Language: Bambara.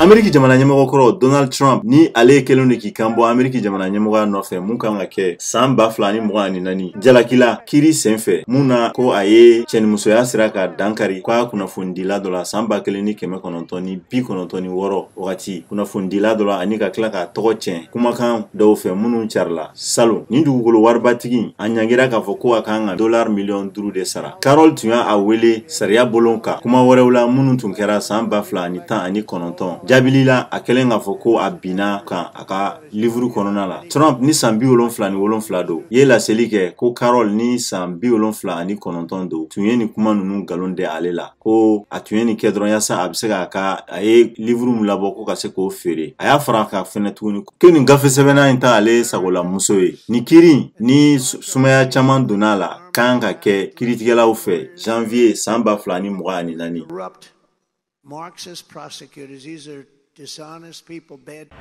Ameriki jamana ɲɛmɔgɔ kɔrɔ Donald Trump ni ale kelen de k'i kan bɔ Ameriki jamana ɲɛmɔgɔya nɔfɛ mun kan ka kɛ san 2024 jalakila kiri senfɛ mun na ko a ye cɛnimusoya sira ka dankari k'a kunnafonidila dɔ la san 1996 wagati kunnafonidila dɔ la ani ka tila ka tɔgɔ tiɲɛ kumakan dɔw fɛ minnu carila salon ni dugukolo waribatigi a ɲangira k'a fɔ ko a kan ka $5 million de sara. Carol tun y'a wele sariya bolon kan kuma wɛrɛw la minnu tun kɛra san 2019 jabilila a kɛlen k'a fɔ ko a binna kan a ka livre kɔnɔna la. Trump ni san 77 don ye laseli kɛ ko Carol ni san 79 don tun ye nin kuma ninnu ngalon de ale la ko a tun ye nin kɛ dɔrɔn yasa a bɛ se a ye livre mun labɔ ko ka se k'o feere. A y'a fara ka fɛnɛ tuguni ko nin gafe sɛbɛnna in ta ale sagola muso ye. Ni kiri ni sumaya caman donna la kan ka kɛ kiritigɛlaw fɛ janvier san 2024. Marxist prosecutors, these are dishonest people, bad.